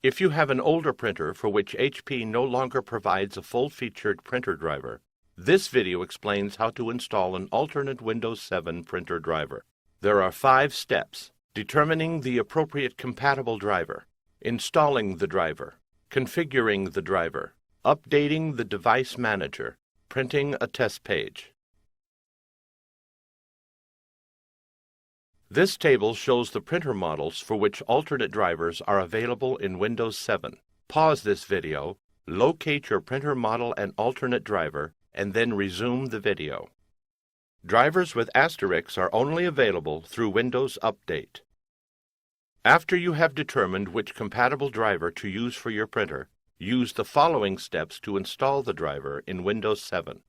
If you have an older printer for which HP no longer provides a full-featured printer driver, this video explains how to install an alternate Windows 7 printer driver. There are 5 steps: determining the appropriate compatible driver, installing the driver, configuring the driver, updating the device manager, printing a test page. This table shows the printer models for which alternate drivers are available in Windows 7. Pause this video, locate your printer model and alternate driver, and then resume the video. Drivers with asterisks are only available through Windows Update. After you have determined which compatible driver to use for your printer, use the following steps to install the driver in Windows 7.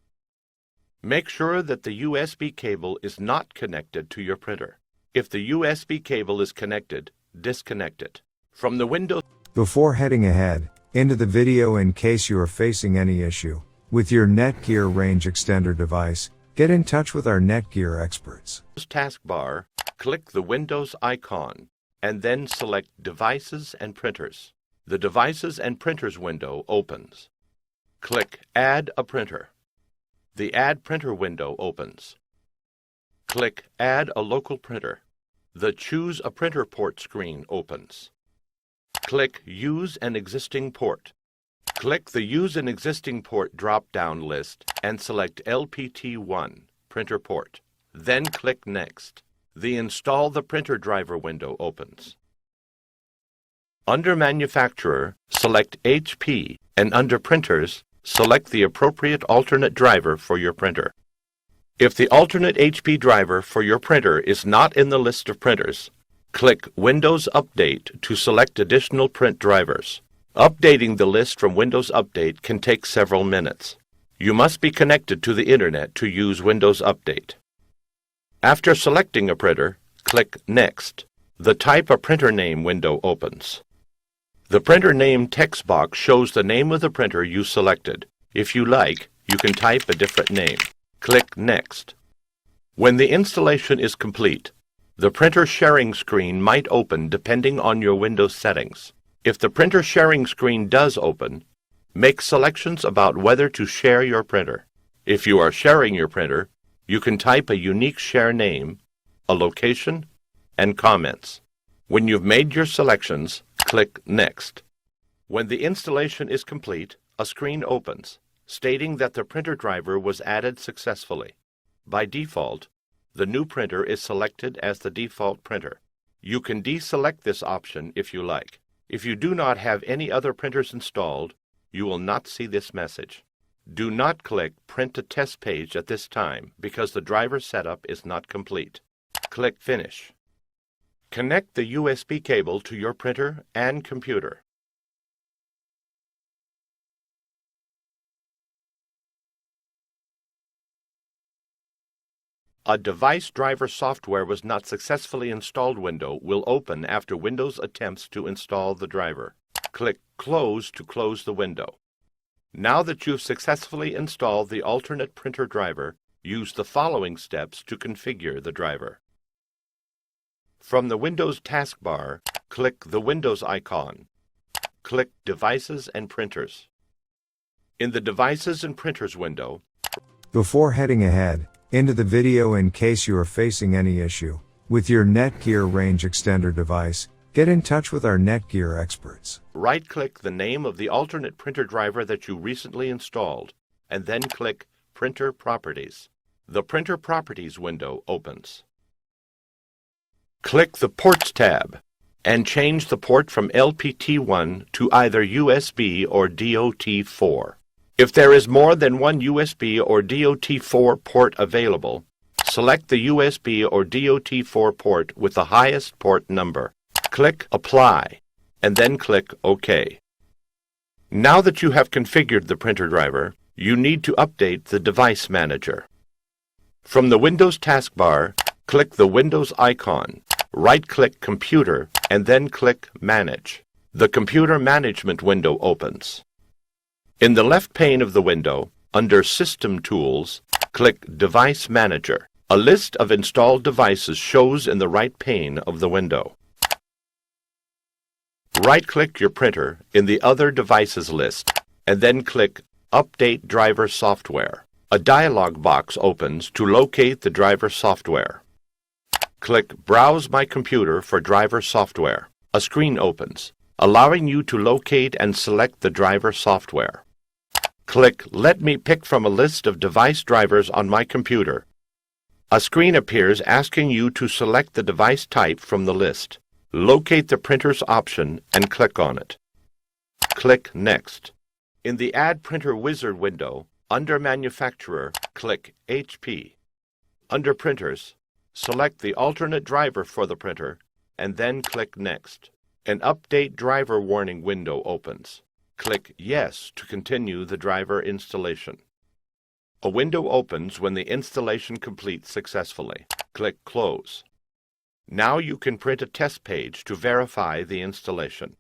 Make sure that the USB cable is not connected to your printer. If the USB cable is connected, disconnect it. From the Windows. Before heading ahead into the video, in case you are facing any issue with your Netgear range extender device, get in touch with our Netgear experts. Taskbar, click the Windows icon, and then select Devices and Printers. The Devices and Printers window opens. Click Add a Printer. The Add Printer window opens. Click Add a Local Printer. The Choose a Printer Port screen opens. Click Use an Existing Port. Click the Use an Existing Port drop-down list and select LPT1 Printer Port. Then click Next. The Install the Printer Driver window opens. Under Manufacturer, select HP, and under Printers, select the appropriate alternate driver for your printer. If the alternate HP driver for your printer is not in the list of printers, click Windows Update to select additional print drivers. Updating the list from Windows Update can take several minutes. You must be connected to the Internet to use Windows Update. After selecting a printer, click Next. The Type a Printer Name window opens. The printer name text box shows the name of the printer you selected. If you like, you can type a different name. Click Next. When the installation is complete, the printer sharing screen might open depending on your Windows settings. If the printer sharing screen does open, make selections about whether to share your printer. If you are sharing your printer, you can type a unique share name, a location, and comments. When you've made your selections, click Next. When the installation is complete, a screen opens, stating that the printer driver was added successfully. By default, the new printer is selected as the default printer. You can deselect this option if you like. If you do not have any other printers installed, you will not see this message. Do not click Print a Test Page at this time because the driver setup is not complete. Click Finish. Connect the USB cable to your printer and computer. A Device Driver Software was not successfully installed window will open after Windows attempts to install the driver. Click Close to close the window. Now that you've successfully installed the alternate printer driver, use the following steps to configure the driver. From the Windows taskbar, click the Windows icon. Click Devices and Printers. In the Devices and Printers window, before heading ahead into the video, in case you are facing any issue with your Netgear range extender device, get in touch with our Netgear experts. Right-click the name of the alternate printer driver that you recently installed, and then click Printer Properties. The Printer Properties window opens. Click the Ports tab and change the port from LPT1 to either USB or DOT4. If there is more than one USB or DOT4 port available, select the USB or DOT4 port with the highest port number. Click Apply, and then click OK. Now that you have configured the printer driver, you need to update the device manager. From the Windows taskbar, click the Windows icon, right-click Computer, and then click Manage. The Computer Management window opens. In the left pane of the window, under System Tools, click Device Manager. A list of installed devices shows in the right pane of the window. Right-click your printer in the Other Devices list, and then click Update Driver Software. A dialog box opens to locate the driver software. Click Browse My Computer for driver software. A screen opens, allowing you to locate and select the driver software. Click Let me pick from a list of device drivers on my computer. A screen appears asking you to select the device type from the list. Locate the printer's option and click on it. Click Next. In the Add Printer Wizard window, under Manufacturer, click HP. Under Printers, select the alternate driver for the printer, and then click Next. An Update Driver Warning window opens. Click Yes to continue the driver installation. A window opens when the installation completes successfully. Click Close. Now you can print a test page to verify the installation.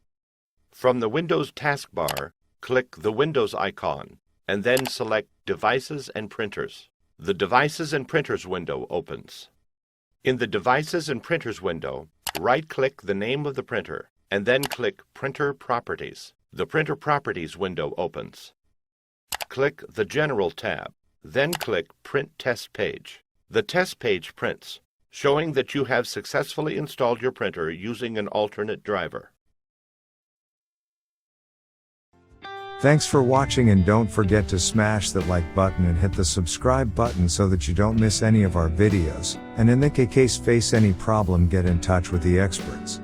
From the Windows taskbar, click the Windows icon, and then select Devices and Printers. The Devices and Printers window opens. In the Devices and Printers window, right-click the name of the printer, and then click Printer Properties. The Printer Properties window opens. Click the General tab, then click Print Test Page. The test page prints, showing that you have successfully installed your printer using an alternate driver. Thanks for watching, and don't forget to smash that like button and hit the subscribe button so that you don't miss any of our videos, and in the case face any problem, get in touch with the experts.